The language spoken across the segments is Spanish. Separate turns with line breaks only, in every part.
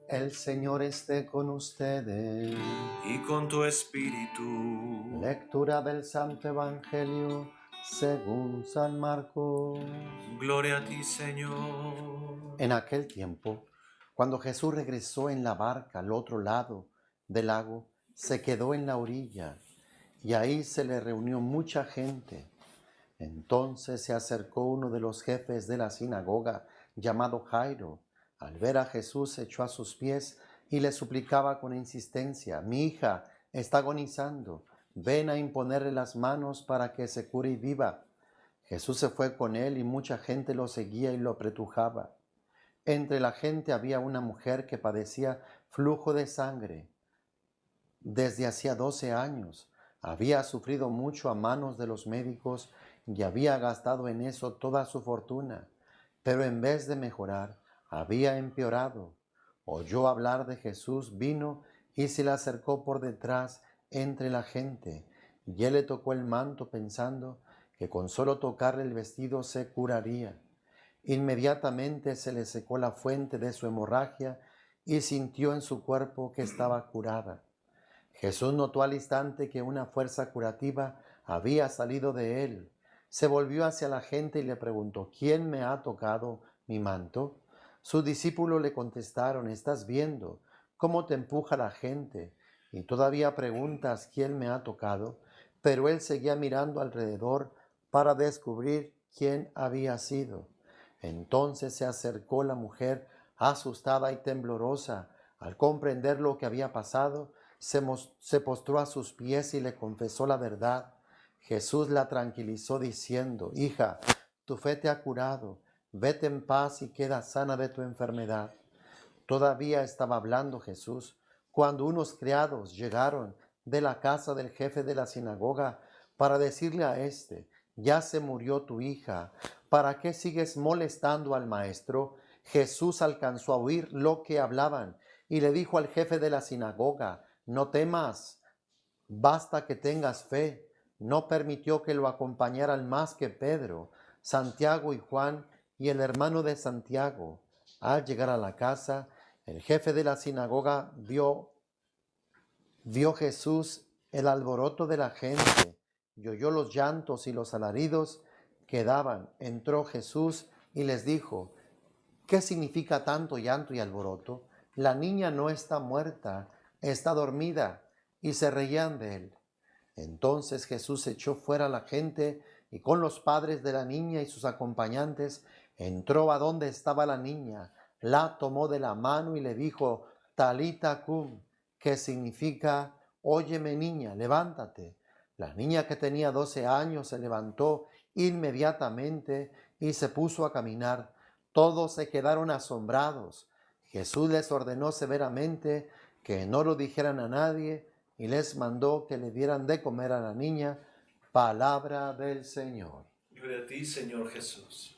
El Señor esté con ustedes.
Y con tu espíritu.
Lectura del Santo Evangelio según San Marcos.
Gloria a ti, Señor.
En aquel tiempo, cuando Jesús regresó en la barca al otro lado del lago, se quedó en la orilla y ahí se le reunió mucha gente. Entonces se acercó uno de los jefes de la sinagoga, llamado Jairo. Al ver a Jesús, se echó a sus pies y le suplicaba con insistencia: mi hija está agonizando, ven a imponerle las manos para que se cure y viva. Jesús se fue con él y mucha gente lo seguía y lo apretujaba. Entre la gente había una mujer que padecía flujo de sangre desde hacía 12 años. Había sufrido mucho a manos de los médicos y había gastado en eso toda su fortuna, pero en vez de mejorar, había empeorado. Oyó hablar de Jesús, vino y se le acercó por detrás entre la gente, y él le tocó el manto pensando que con solo tocarle el vestido se curaría. Inmediatamente se le secó la fuente de su hemorragia y sintió en su cuerpo que estaba curada. Jesús notó al instante que una fuerza curativa había salido de él. Se volvió hacia la gente y le preguntó: ¿quién me ha tocado mi manto? Sus discípulos le contestaron: ¿estás viendo cómo te empuja la gente y todavía preguntas quién me ha tocado? Pero él seguía mirando alrededor para descubrir quién había sido. Entonces se acercó la mujer, asustada y temblorosa. Al comprender lo que había pasado, se postró a sus pies y le confesó la verdad. Jesús la tranquilizó diciendo: hija, tu fe te ha curado, vete en paz y queda sana de tu enfermedad. Todavía estaba hablando Jesús cuando unos criados llegaron de la casa del jefe de la sinagoga para decirle a éste: ya se murió tu hija, ¿para qué sigues molestando al maestro? Jesús alcanzó a oír lo que hablaban y le dijo al jefe de la sinagoga: no temas, basta que tengas fe. No permitió que lo acompañaran más que Pedro, Santiago y Juan y el hermano de Santiago. Al llegar a la casa, el jefe de la sinagoga vio Jesús el alboroto de la gente y oyó los llantos y los alaridos que daban. Entró Jesús y les dijo: ¿qué significa tanto llanto y alboroto? La niña no está muerta, está dormida. Y se reían de él. Entonces Jesús echó fuera a la gente y con los padres de la niña y sus acompañantes entró a donde estaba la niña, la tomó de la mano y le dijo: Talita cum, que significa: óyeme niña, levántate. La niña, que tenía 12 años, se levantó inmediatamente y se puso a caminar. Todos se quedaron asombrados. Jesús les ordenó severamente que no lo dijeran a nadie y les mandó que le dieran de comer a la niña. Palabra del Señor.
Gloria a ti, Señor Jesús.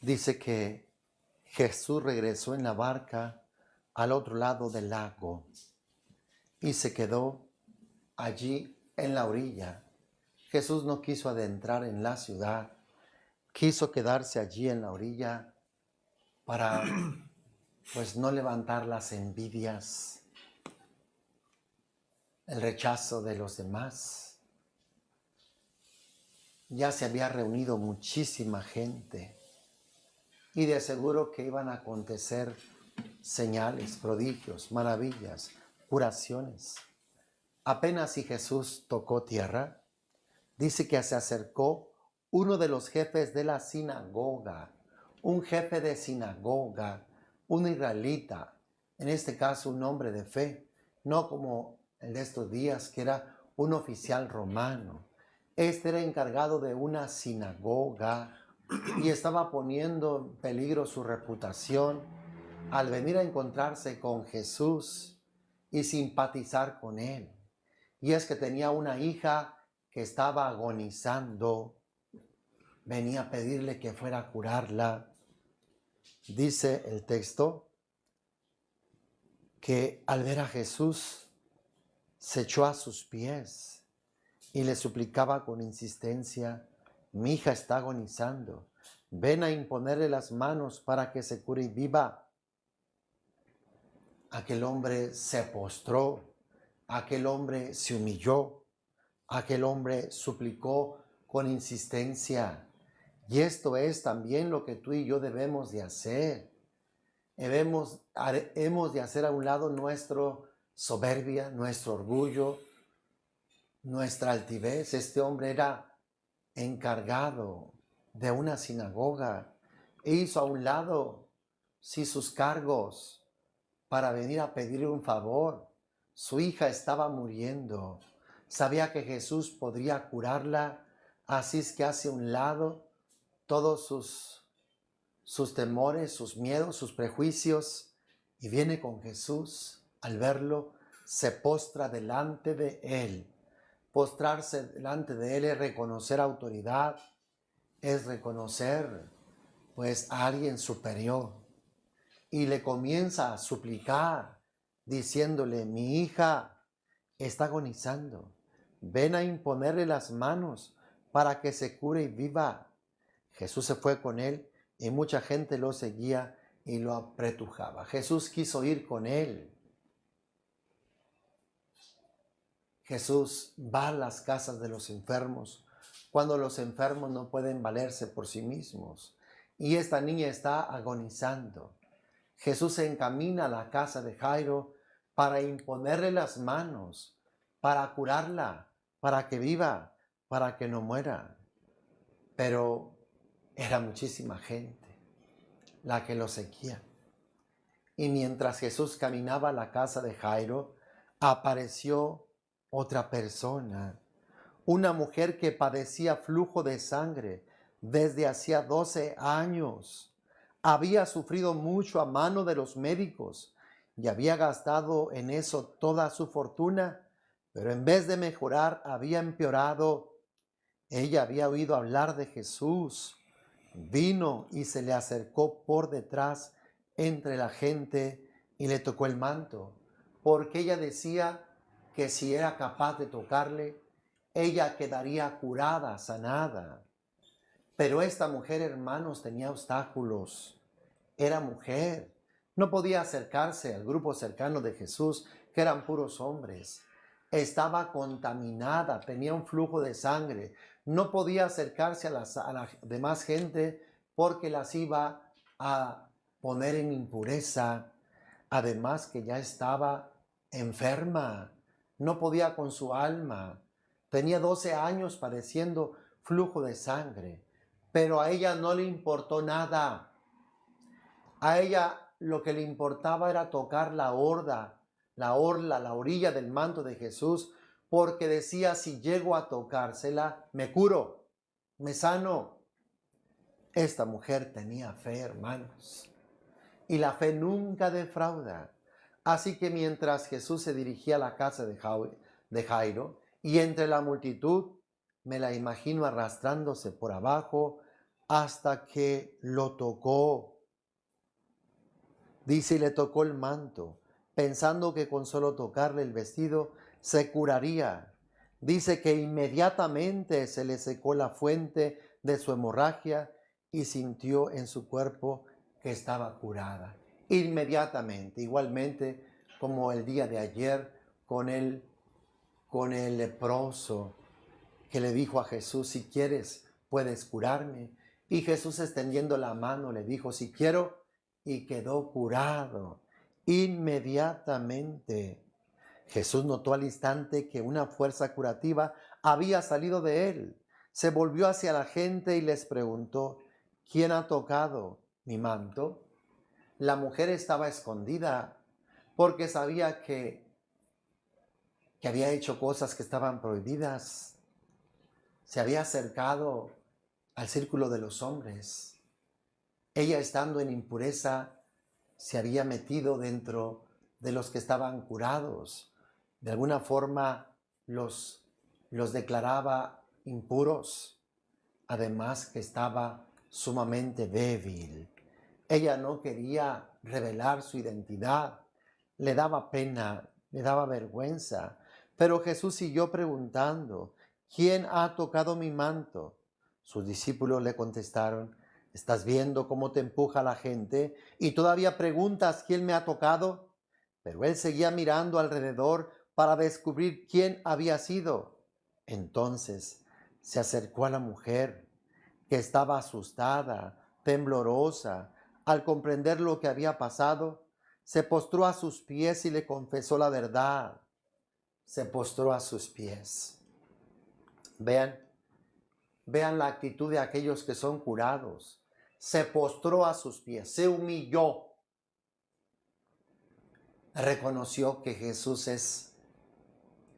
Dice que Jesús regresó en la barca al otro lado del lago y se quedó allí en la orilla. Jesús no quiso adentrar en la ciudad, quiso quedarse allí en la orilla para pues no levantar las envidias, el rechazo de los demás. Ya se había reunido muchísima gente y de seguro que iban a acontecer señales, prodigios, maravillas, curaciones. Apenas si Jesús tocó tierra, dice que se acercó uno de los jefes de la sinagoga, un jefe de sinagoga, un israelita, en este caso un hombre de fe, no como el de estos días que era un oficial romano. Este era encargado de una sinagoga y estaba poniendo en peligro su reputación al venir a encontrarse con Jesús y simpatizar con él. Y es que tenía una hija que estaba agonizando. Venía a pedirle que fuera a curarla. Dice el texto que al ver a Jesús se echó a sus pies y le suplicaba con insistencia: mi hija está agonizando, ven a imponerle las manos para que se cure y viva. Aquel hombre se postró, aquel hombre se humilló, aquel hombre suplicó con insistencia. Y esto es también lo que tú y yo debemos de hacer. Hemos de hacer a un lado nuestra soberbia, nuestro orgullo, nuestra altivez. Este hombre era encargado de una sinagoga e hizo a un lado sus cargos para venir a pedirle un favor. Su hija estaba muriendo. Sabía que Jesús podría curarla, así es que hace a un lado todos sus temores, sus miedos, sus prejuicios, y viene con Jesús. Al verlo, se postra delante de él. Postrarse delante de él es reconocer autoridad, es reconocer pues a alguien superior. Y le comienza a suplicar, diciéndole: mi hija está agonizando, ven a imponerle las manos para que se cure y viva. Jesús se fue con él y mucha gente lo seguía y lo apretujaba. Jesús quiso ir con él. Jesús va a las casas de los enfermos cuando los enfermos no pueden valerse por sí mismos. Y esta niña está agonizando. Jesús se encamina a la casa de Jairo para imponerle las manos, para curarla, para que viva, para que no muera. Pero era muchísima gente la que lo seguía. Y mientras Jesús caminaba a la casa de Jairo, apareció otra persona, una mujer que padecía flujo de sangre desde hacía 12 años. Había sufrido mucho a mano de los médicos y había gastado en eso toda su fortuna, pero en vez de mejorar, había empeorado. Ella había oído hablar de Jesús, vino y se le acercó por detrás entre la gente y le tocó el manto, porque ella decía que si era capaz de tocarle, ella quedaría curada, sanada. Pero esta mujer, hermanos, tenía obstáculos. Era mujer. No podía acercarse al grupo cercano de Jesús, que eran puros hombres. Estaba contaminada, tenía un flujo de sangre. No podía acercarse a la demás gente porque las iba a poner en impureza. Además que ya estaba enferma. No podía con su alma. Tenía 12 años padeciendo flujo de sangre. Pero a ella no le importó nada. A ella lo que le importaba era tocar la orilla del manto de Jesús, porque decía: si llego a tocársela, me curo, me sano. Esta mujer tenía fe, hermanos, y la fe nunca defrauda. Así que mientras Jesús se dirigía a la casa de Jairo, y entre la multitud, me la imagino arrastrándose por abajo hasta que lo tocó. Dice: y le tocó el manto, pensando que con solo tocarle el vestido se curaría. Dice que inmediatamente se le secó la fuente de su hemorragia y sintió en su cuerpo que estaba curada. Inmediatamente, igualmente como el día de ayer con el leproso que le dijo a Jesús: si quieres, puedes curarme. Y Jesús, extendiendo la mano, le dijo: si quiero, y quedó curado. Inmediatamente Jesús notó al instante que una fuerza curativa había salido de él. Se volvió hacia la gente y les preguntó: ¿quién ha tocado mi manto? La mujer estaba escondida porque sabía que había hecho cosas que estaban prohibidas. Se había acercado al círculo de los hombres. Ella, estando en impureza, se había metido dentro de los que estaban curados. De alguna forma los declaraba impuros. Además que estaba sumamente débil. Ella no quería revelar su identidad. le daba pena, le daba vergüenza. Pero Jesús siguió preguntando, ¿quién ha tocado mi manto? Sus discípulos le contestaron, ¿estás viendo cómo te empuja la gente y todavía preguntas quién me ha tocado? Pero él seguía mirando alrededor para descubrir quién había sido. Entonces se acercó a la mujer, que estaba asustada, temblorosa. Al comprender lo que había pasado, se postró a sus pies y le confesó la verdad. Se postró a sus pies. Vean la actitud de aquellos que son curados. Se postró a sus pies, se humilló. Reconoció que Jesús es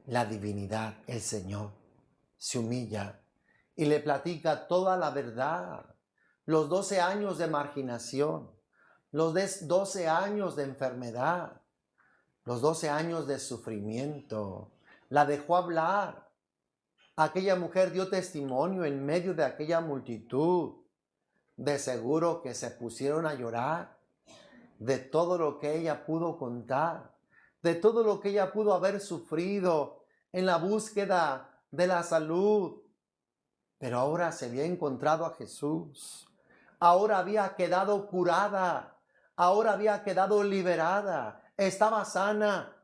la divinidad, el Señor. Se humilla y le platica toda la verdad. Los 12 años de marginación, los 12 años de enfermedad, los 12 años de sufrimiento. La dejó hablar. Aquella mujer dio testimonio en medio de aquella multitud. De seguro que se pusieron a llorar de todo lo que ella pudo contar, de todo lo que ella pudo haber sufrido en la búsqueda de la salud. Pero ahora se había encontrado a Jesús. Ahora había quedado curada. Ahora había quedado liberada. Estaba sana.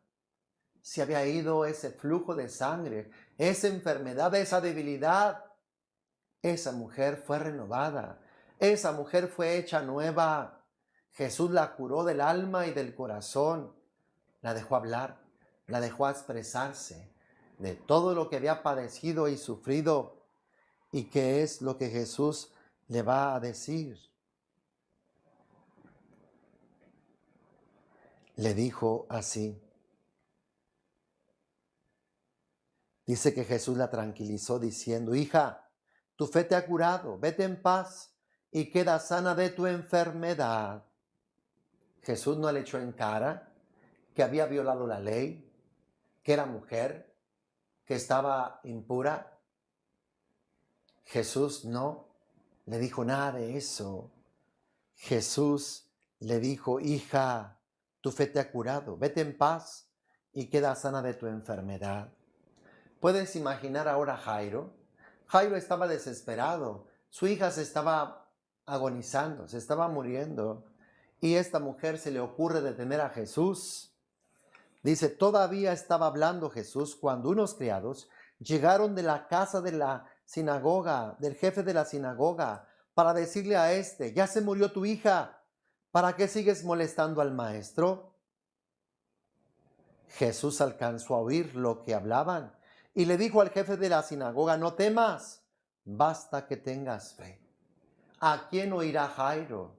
Se había ido ese flujo de sangre, esa enfermedad, esa debilidad. Esa mujer fue renovada. Esa mujer fue hecha nueva. Jesús la curó del alma y del corazón. La dejó hablar, la dejó expresarse de todo lo que había padecido y sufrido. ¿Y qué es lo que Jesús le va a decir? Le dijo así. Dice que Jesús la tranquilizó diciendo, hija, tu fe te ha curado, vete en paz y queda sana de tu enfermedad. Jesús no le echó en cara que había violado la ley, que era mujer, que estaba impura. Jesús no le dijo nada de eso. Jesús le dijo, hija, tu fe te ha curado, vete en paz y queda sana de tu enfermedad. ¿Puedes imaginar ahora a Jairo? Jairo estaba desesperado, su hija se estaba agonizando, se estaba muriendo, y esta mujer se le ocurre detener a Jesús. Dice, todavía estaba hablando Jesús cuando unos criados llegaron de la casa de la sinagoga, del jefe de la sinagoga, para decirle a este, ya se murió tu hija, ¿para qué sigues molestando al maestro? Jesús alcanzó a oír lo que hablaban y le dijo al jefe de la sinagoga, no temas, basta que tengas fe. ¿A quién oirá Jairo?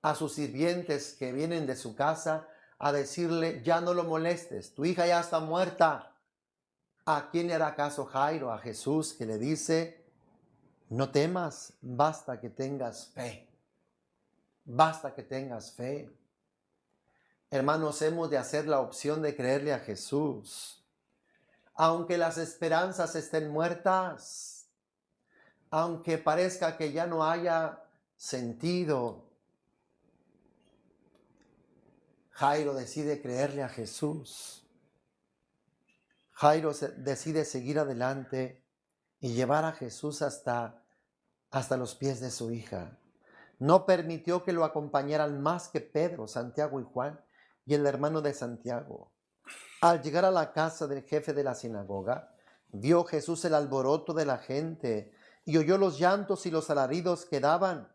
A sus sirvientes que vienen de su casa a decirle, ya no lo molestes, tu hija ya está muerta. ¿A quién le hará caso Jairo? A Jesús, que le dice, no temas, basta que tengas fe. Basta que tengas fe. Hermanos, hemos de hacer la opción de creerle a Jesús. Aunque las esperanzas estén muertas, aunque parezca que ya no haya sentido, Jairo decide creerle a Jesús. Jairo decide seguir adelante y llevar a Jesús hasta los pies de su hija. No permitió que lo acompañaran más que Pedro, Santiago y Juan y el hermano de Santiago. Al llegar a la casa del jefe de la sinagoga, vio Jesús el alboroto de la gente y oyó los llantos y los alaridos que daban.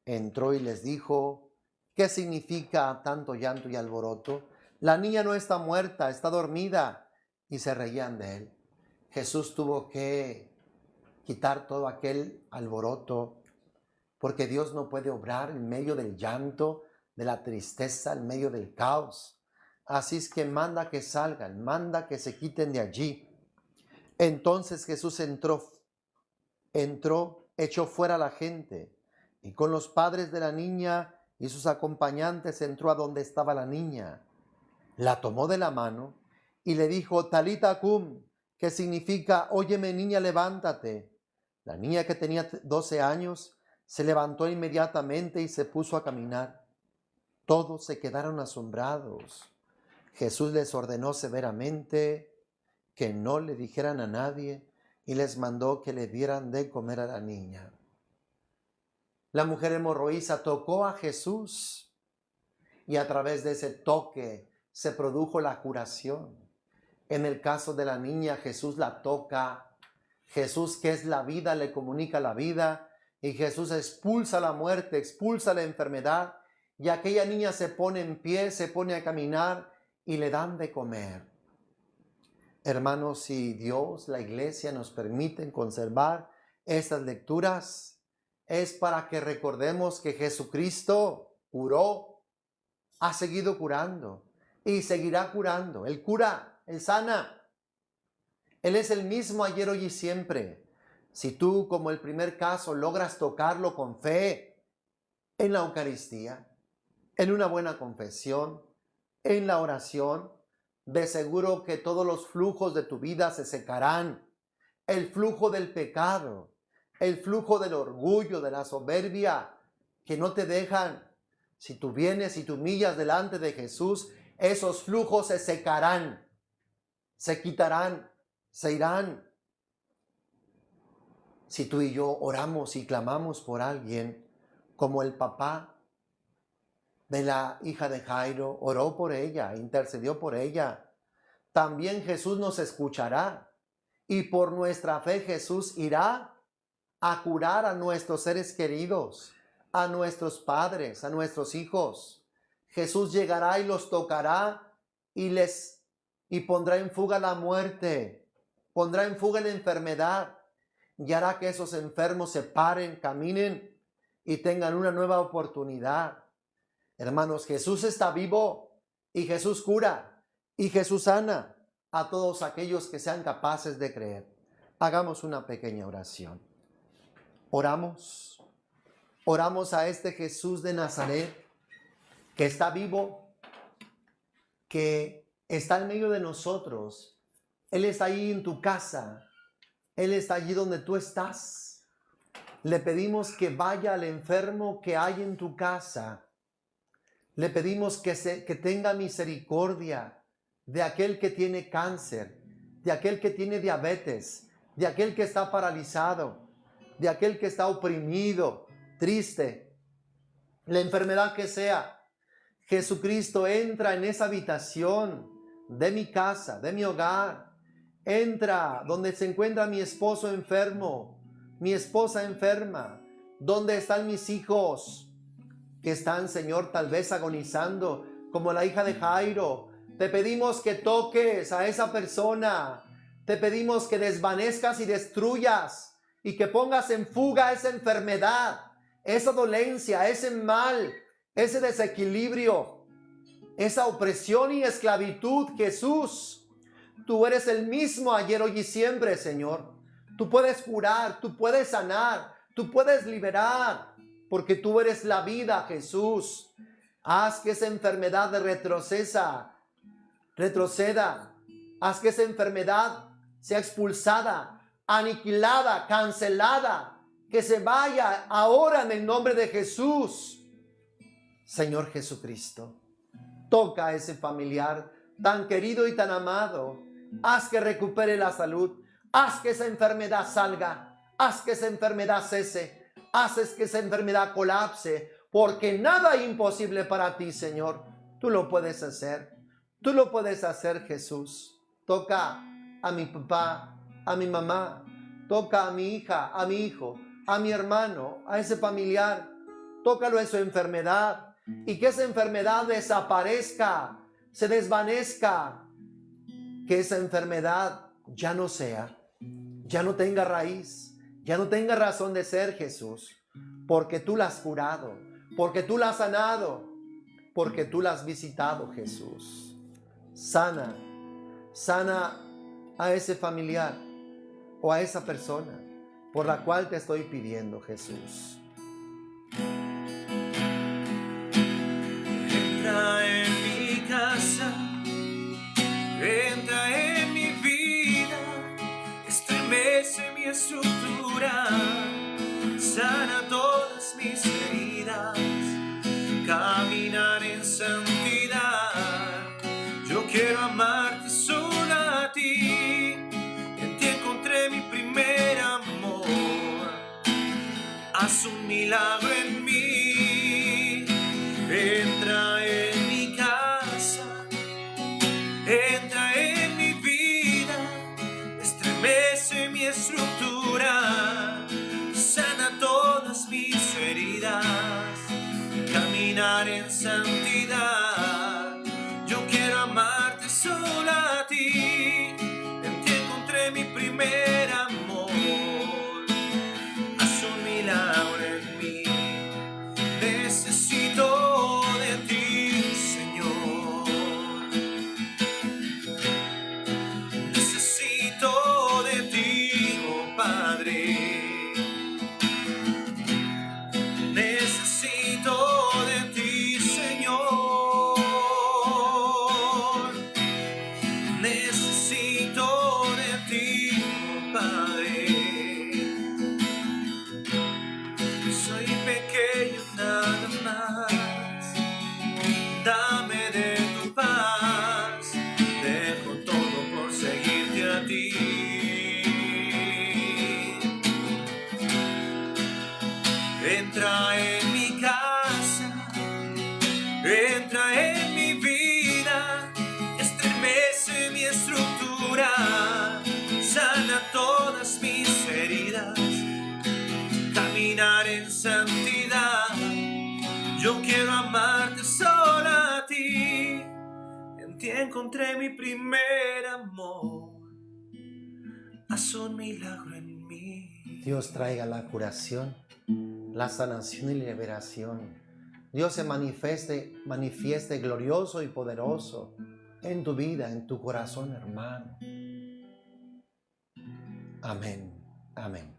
Entró y les dijo, ¿qué significa tanto llanto y alboroto? La niña no está muerta, está dormida. Y se reían de él. Jesús tuvo que quitar todo aquel alboroto, porque Dios no puede obrar en medio del llanto, de la tristeza, en medio del caos. Así es que manda que salgan, manda que se quiten de allí. Entonces Jesús entró, echó fuera a la gente, y con los padres de la niña y sus acompañantes entró a donde estaba la niña. La tomó de la mano y le dijo, Talita cum, que significa, óyeme niña, levántate. La niña, que tenía 12 años, se levantó inmediatamente y se puso a caminar. Todos se quedaron asombrados. Jesús les ordenó severamente que no le dijeran a nadie y les mandó que le dieran de comer a la niña. La mujer hemorroísa tocó a Jesús y a través de ese toque se produjo la curación. En el caso de la niña, Jesús la toca. Jesús, que es la vida, le comunica la vida y Jesús expulsa la muerte, expulsa la enfermedad y aquella niña se pone en pie, se pone a caminar y le dan de comer. Hermanos, si Dios, la iglesia nos permiten conservar estas lecturas, es para que recordemos que Jesucristo curó, ha seguido curando y seguirá curando. Él cura, Él sana. Él es el mismo ayer, hoy y siempre. Si tú, como el primer caso, logras tocarlo con fe en la Eucaristía, en una buena confesión, en la oración, de seguro que todos los flujos de tu vida se secarán. El flujo del pecado, el flujo del orgullo, de la soberbia, que no te dejan. Si tú vienes y te humillas delante de Jesús, esos flujos se secarán, se quitarán, se irán. Si tú y yo oramos y clamamos por alguien, como el papá de la hija de Jairo, oró por ella, intercedió por ella, también Jesús nos escuchará y por nuestra fe Jesús irá a curar a nuestros seres queridos, a nuestros padres, a nuestros hijos. Jesús llegará y los tocará y pondrá en fuga la muerte, pondrá en fuga la enfermedad y hará que esos enfermos se paren, caminen y tengan una nueva oportunidad. Hermanos, Jesús está vivo y Jesús cura y Jesús sana a todos aquellos que sean capaces de creer. Hagamos una pequeña oración. Oramos a este Jesús de Nazaret que está vivo, que está en medio de nosotros. Él está ahí en tu casa, Él está allí donde tú estás. Le pedimos que vaya al enfermo que hay en tu casa. Le pedimos que tenga misericordia de aquel que tiene cáncer, de aquel que tiene diabetes, de aquel que está paralizado, de aquel que está oprimido, triste, la enfermedad que sea. Jesucristo entra en esa habitación de mi casa, de mi hogar. Entra donde se encuentra mi esposo enfermo, mi esposa enferma, donde están mis hijos que están, Señor, tal vez agonizando, como la hija de Jairo. Te pedimos que toques a esa persona. Te pedimos que desvanezcas y destruyas y que pongas en fuga esa enfermedad, esa dolencia, ese mal, ese desequilibrio, esa opresión y esclavitud. Jesús, tú eres el mismo ayer, hoy y siempre, Señor. Tú puedes curar, tú puedes sanar, tú puedes liberar, porque tú eres la vida, Jesús. Haz que esa enfermedad retroceda. Haz que esa enfermedad sea expulsada, aniquilada, cancelada, que se vaya ahora en el nombre de Jesús. Señor Jesucristo, toca a ese familiar tan querido y tan amado. Haz que recupere la salud. Haz que esa enfermedad salga. Haz que esa enfermedad cese. Haces que esa enfermedad colapse, porque nada es imposible para ti, Señor. Tú lo puedes hacer. Tú lo puedes hacer, Jesús. Toca a mi papá, a mi mamá. Toca a mi hija, a mi hijo, a mi hermano, a ese familiar. Tócalo en su enfermedad y que esa enfermedad desaparezca, se desvanezca. Que esa enfermedad ya no tenga raíz. Ya no tenga razón de ser, Jesús, porque tú la has curado, porque tú la has sanado, porque tú la has visitado, Jesús. Sana a ese familiar o a esa persona por la cual te estoy pidiendo, Jesús.
Entra en mi casa, entra en mi vida, estremece mi estructura, sana todas mis heridas, caminar en santidad. Yo quiero amarte solo a ti. En ti encontré mi primer amor. Haz un milagro en mí. Entra en mi casa, entra en mi vida, estremece mi estructura, sana todas mis heridas, caminar en santidad. Yo quiero amarte solo a ti, en ti encontré mi primer amor. Haz un milagro en mí, necesito de ti, Señor. Necesito de ti, oh Padre. Necesito de ti, Señor. Necesito de ti, oh Padre. Soy pequeño nada más. Dame de tu paz. Dejo todo por seguirte a ti. Entra en mi casa, entra en mi vida, estremece mi estructura, sana todas mis heridas, caminar en santidad. Yo quiero amarte solo a ti, en ti encontré mi primer amor. Haz un milagro en mí.
Dios traiga la curación, la sanación y liberación. Dios se manifieste glorioso y poderoso en tu vida, en tu corazón, hermano. Amén. Amén.